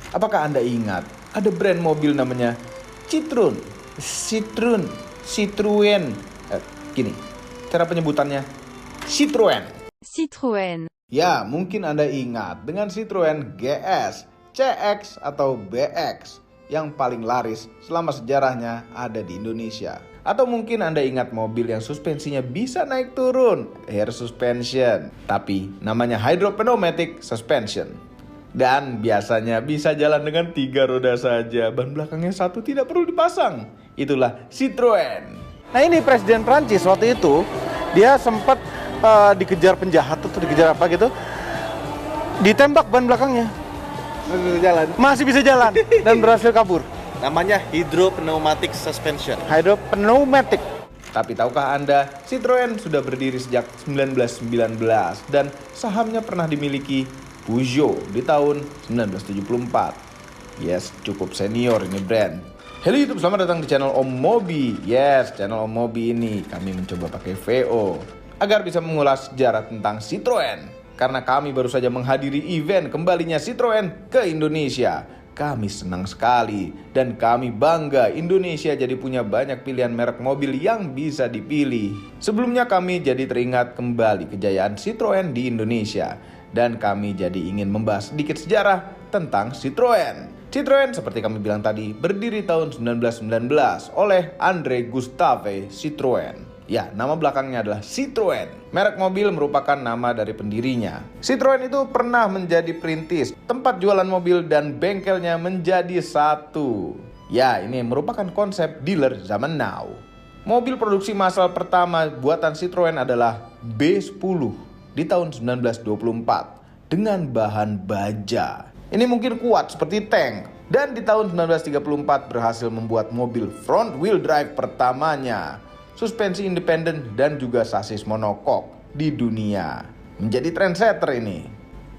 Apakah Anda ingat ada brand mobil namanya Citroen? Gini, cara penyebutannya Citroen. Citroën. Ya, mungkin Anda ingat dengan Citroen GS, CX atau BX yang paling laris selama sejarahnya ada di Indonesia. Atau mungkin Anda ingat mobil yang suspensinya bisa naik turun, air suspension, tapi namanya hydropneumatic suspension. Dan biasanya bisa jalan dengan 3 roda saja, ban belakangnya 1 tidak perlu dipasang. Itulah Citroen. Nah ini Presiden Prancis waktu itu, dia sempat dikejar penjahat atau dikejar apa gitu, ditembak ban belakangnya. Masih bisa jalan dan berhasil kabur. Namanya hydropneumatic suspension. Hydropneumatic. Tapi tahukah Anda, Citroen sudah berdiri sejak 1919 dan sahamnya pernah dimiliki Peugeot di tahun 1974. Yes, cukup senior ini brand. Halo YouTube, selamat datang di channel Om Mobi. Yes, channel Om Mobi ini kami mencoba pakai VO agar bisa mengulas sejarah tentang Citroen. Karena kami baru saja menghadiri event kembalinya Citroen ke Indonesia. Kami senang sekali dan kami bangga Indonesia jadi punya banyak pilihan merek mobil yang bisa dipilih. Sebelumnya kami jadi teringat kembali kejayaan Citroen di Indonesia. Dan kami jadi ingin membahas sedikit sejarah tentang Citroen. Citroen seperti kami bilang tadi berdiri tahun 1919 oleh André Gustave Citroen. Ya, nama belakangnya adalah Citroen. Merek mobil merupakan nama dari pendirinya. Citroen itu pernah menjadi perintis, tempat jualan mobil dan bengkelnya menjadi satu. Ya, ini merupakan konsep dealer zaman now. Mobil produksi massal pertama buatan Citroen adalah B10 di tahun 1924 dengan bahan baja. Ini mungkin kuat seperti tank. Dan di tahun 1934 berhasil membuat mobil front wheel drive pertamanya. Suspensi independen dan juga sasis monokok di dunia. Menjadi trendsetter ini.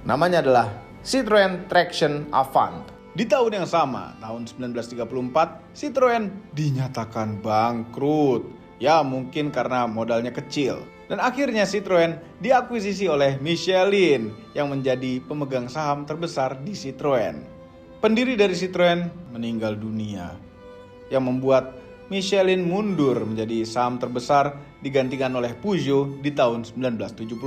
Namanya adalah Citroen Traction Avant. Di tahun yang sama, tahun 1934, Citroen dinyatakan bangkrut. Ya, mungkin karena modalnya kecil. Dan akhirnya Citroen diakuisisi oleh Michelin yang menjadi pemegang saham terbesar di Citroen. Pendiri dari Citroen meninggal dunia, yang membuat Michelin mundur menjadi saham terbesar digantikan oleh Peugeot di tahun 1974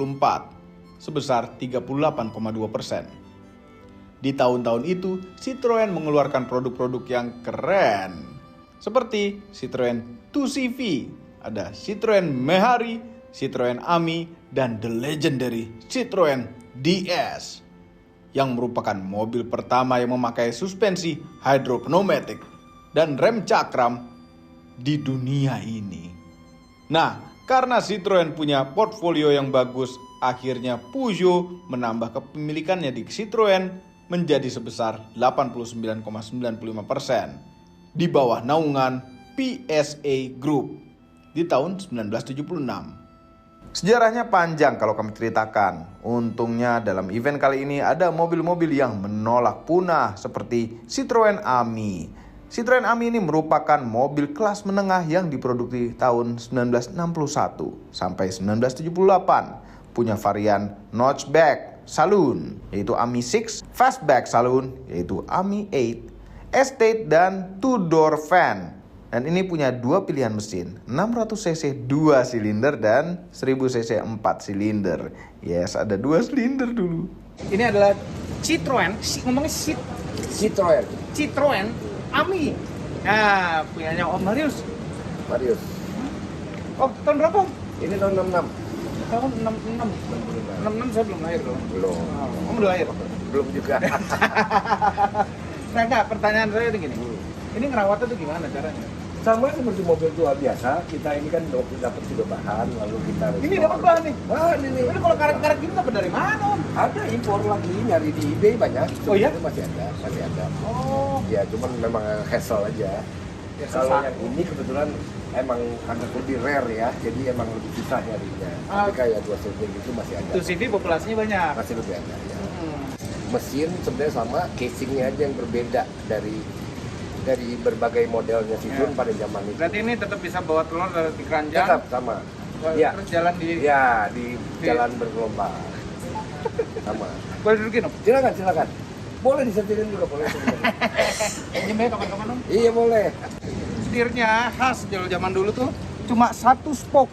sebesar 38,2%. Di tahun-tahun itu, Citroen mengeluarkan produk-produk yang keren seperti Citroen 2CV, ada Citroen Méhari, Citroen Ami, dan the legendary Citroen DS yang merupakan mobil pertama yang memakai suspensi hydropneumatic dan rem cakram di dunia ini. Nah, karena Citroen punya portfolio yang bagus, akhirnya Peugeot menambah kepemilikannya di Citroen menjadi sebesar 89,95% di bawah naungan PSA Group di tahun 1976. Sejarahnya panjang kalau kami ceritakan. Untungnya dalam event kali ini ada mobil-mobil yang menolak punah seperti Citroen Ami. Citroen Ami ini merupakan mobil kelas menengah yang diproduksi tahun 1961 sampai 1978. Punya varian notchback saloon yaitu Ami 6, fastback saloon yaitu Ami 8, estate dan two-door van. Dan ini punya dua pilihan mesin, 600cc 2 silinder dan 1000cc 4 silinder. Yes, ada 2 silinder dulu. Ini adalah Citroen, ngomongnya Citroen Ami. Nah, punyanya Om Marius. Oh, tahun berapa Om? Ini tahun 66. Tahun 66. 66 saya belum lahir loh. Belum. Om udah lahir? Belum juga. Nah, enggak, pertanyaan saya itu gini. Ini ngerawatnya tuh gimana caranya? Sama seperti mobil tua biasa, kita ini kan dapat juga bahan, lalu kita Ini dapat bahan nih? bahan ini. Ini kalau karet-karet gitu dapat dari mana Om? Ada impor lagi, nyari di eBay banyak. Oh iya? Itu masih ada. Oh. Ya, cuman memang hassle aja. Ya, Kalau susah. yang ini kebetulan emang karena lebih rare ya, jadi emang lebih susah nyarinya. Ah. Tapi kayak 2 CV gitu masih ada. 2CV populasinya banyak. Masih lebih ada ya. Mesin sebenarnya sama, casingnya aja yang berbeda dari berbagai modelnya Citroen pada zaman itu. Berarti ini tetap bisa bawa telur dari keranjang. Tetap sama. Ya. Terus jalan di. Ya, di jalan bergelombang. Sama. Boleh dudukin Om? Silakan. Boleh disetirin juga, boleh. Pinjem ya kapan-kapan dong. Iya boleh. Setirnya khas jalur zaman dulu tuh cuma satu spoke.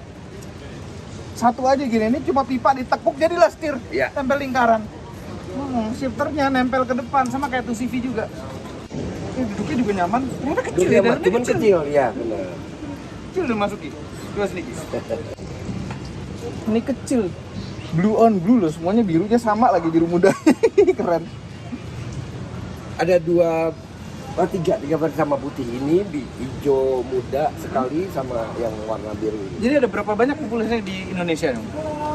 Satu aja gini, ini cuma pipa ditekuk jadilah setir. Iya. Tempel lingkaran. Shifternya nempel ke depan sama kayak 2CV juga. Duduknya juga nyaman. Ternyata kecil ya, dalamnya Cuman kecil, ya benar. Kecil udah masukin. Coba sedikit. Ini kecil. Blue on blue loh, semuanya birunya sama lagi, biru muda. Keren. Ada tiga versi sama putih ini, di hijau muda sekali sama yang warna biru ini. Jadi ada berapa banyak populasinya di Indonesia dong?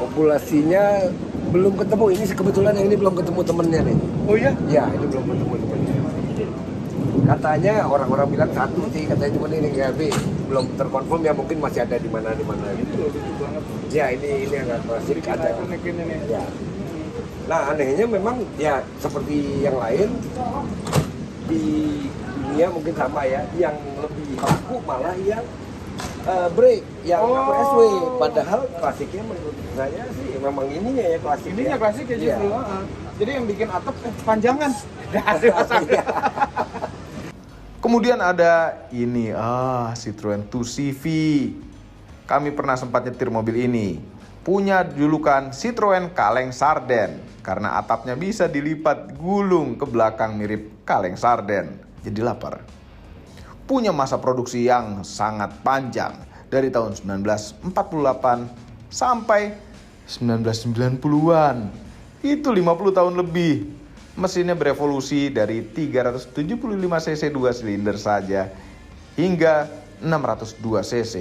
Populasinya belum ketemu, ini kebetulan yang ini belum ketemu temennya nih. Oh iya? Ya, ini belum ketemu temennya. Katanya orang-orang bilang satu sih, katanya cuma ini nggak belum terkonfirm ya, mungkin masih ada di mana gitu. Lucu banget. Ya ini agak klasik ada. Ini. Ya. Nah anehnya memang ya seperti yang lain di dunia mungkin sama ya, yang lebih laku malah yang brake, yang SW. Padahal klasiknya menurut saya sih memang ininya ya klasik. Ininya klasik ya justru. Iya. Jadi yang bikin atap panjangan. Kemudian ada ini, Citroen 2CV. Kami pernah sempat nyetir mobil ini. Punya julukan Citroen Kaleng Sarden karena atapnya bisa dilipat gulung ke belakang mirip kaleng sarden. Jadi lapar. Punya masa produksi yang sangat panjang dari tahun 1948 sampai 1990-an. Itu 50 tahun lebih. Mesinnya berevolusi dari 375 cc 2 silinder saja hingga 602 cc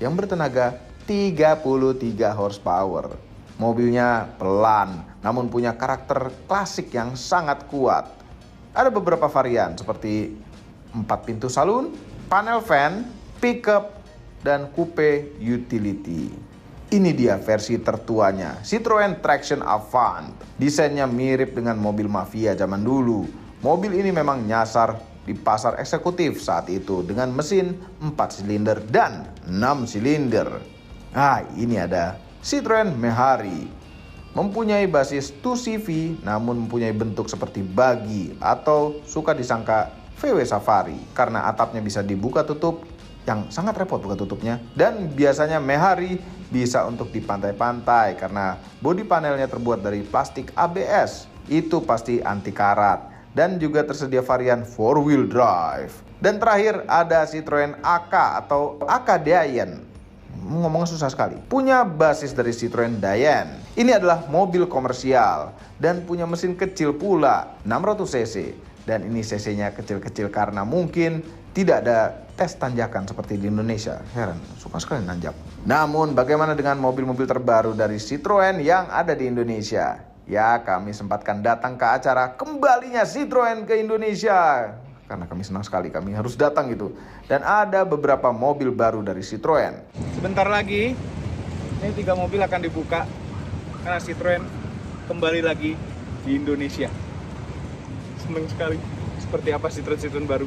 yang bertenaga 33 horsepower. Mobilnya pelan namun punya karakter klasik yang sangat kuat. Ada beberapa varian seperti 4 pintu saloon, panel van, pickup, dan coupe utility. Ini dia versi tertuanya, Citroen Traction Avant. Desainnya mirip dengan mobil mafia zaman dulu. Mobil ini memang nyasar di pasar eksekutif saat itu dengan mesin 4 silinder dan 6 silinder. Ini ada Citroen Méhari. Mempunyai basis 2CV namun mempunyai bentuk seperti buggy atau suka disangka VW Safari karena atapnya bisa dibuka tutup yang sangat repot buka tutupnya, dan biasanya Méhari bisa untuk di pantai-pantai karena bodi panelnya terbuat dari plastik ABS. Itu pasti anti karat, dan juga tersedia varian 4-wheel drive. Dan terakhir ada Citroen AK atau AK Dayenne. Ngomongnya susah sekali. Punya basis dari Citroen Dayenne. Ini adalah mobil komersial dan punya mesin kecil pula, 600 cc. Dan ini cc-nya kecil-kecil karena mungkin tidak ada tes tanjakan seperti di Indonesia. Heran, suka sekali nanjak. Namun bagaimana dengan mobil-mobil terbaru dari Citroen yang ada di Indonesia? Ya, kami sempatkan datang ke acara kembalinya Citroen ke Indonesia. Karena kami senang sekali, kami harus datang gitu. Dan ada beberapa mobil baru dari Citroen. Sebentar lagi, ini 3 mobil akan dibuka karena Citroen kembali lagi di Indonesia. Senang sekali. Seperti apa Citroen baru?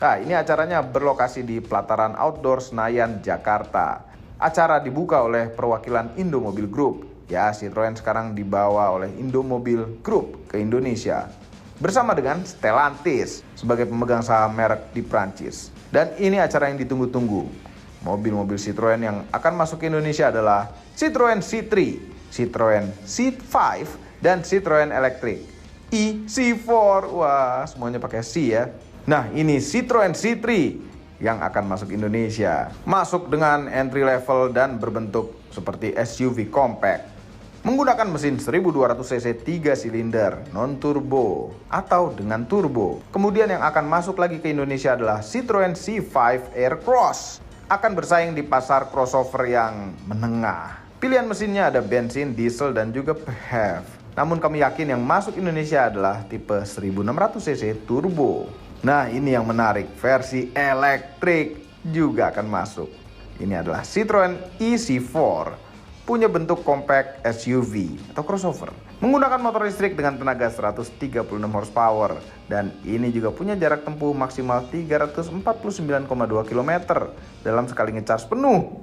Nah, ini acaranya berlokasi di Pelataran Outdoor Senayan, Jakarta. Acara dibuka oleh perwakilan Indomobil Group. Ya, Citroen sekarang dibawa oleh Indomobil Group ke Indonesia bersama dengan Stellantis sebagai pemegang saham merek di Prancis. Dan ini acara yang ditunggu-tunggu. Mobil-mobil Citroen yang akan masuk ke Indonesia adalah Citroen C3, Citroen C5, dan Citroen Electric C4. Wah, semuanya pakai C ya. Nah, ini Citroen C3 yang akan masuk Indonesia. Masuk dengan entry level dan berbentuk seperti SUV compact. Menggunakan mesin 1200 cc 3 silinder non-turbo atau dengan turbo. Kemudian yang akan masuk lagi ke Indonesia adalah Citroen C5 Aircross. Akan bersaing di pasar crossover yang menengah. Pilihan mesinnya ada bensin, diesel, dan juga PHEV. Namun kami yakin yang masuk Indonesia adalah tipe 1600 cc turbo. Nah, ini yang menarik, versi elektrik juga akan masuk. Ini adalah Citroen EC4, punya bentuk compact SUV atau crossover. Menggunakan motor listrik dengan tenaga 136 horsepower. Dan ini juga punya jarak tempuh maksimal 349,2 km dalam sekali ngecas penuh.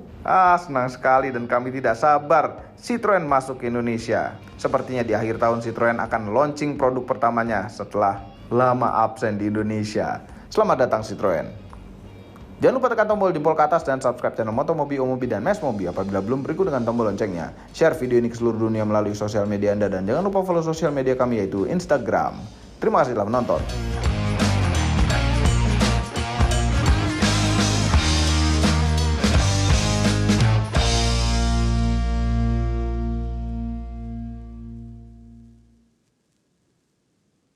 Senang sekali dan kami tidak sabar Citroen masuk ke Indonesia. Sepertinya di akhir tahun Citroen akan launching produk pertamanya setelah lama absen di Indonesia. Selamat datang Citroen. Jangan lupa tekan tombol jempol ke atas dan subscribe channel Motomobi, Omobi, dan Mesmobi apabila belum, berikut dengan tombol loncengnya. Share video ini ke seluruh dunia melalui sosial media Anda dan jangan lupa follow sosial media kami yaitu Instagram. Terima kasih telah menonton.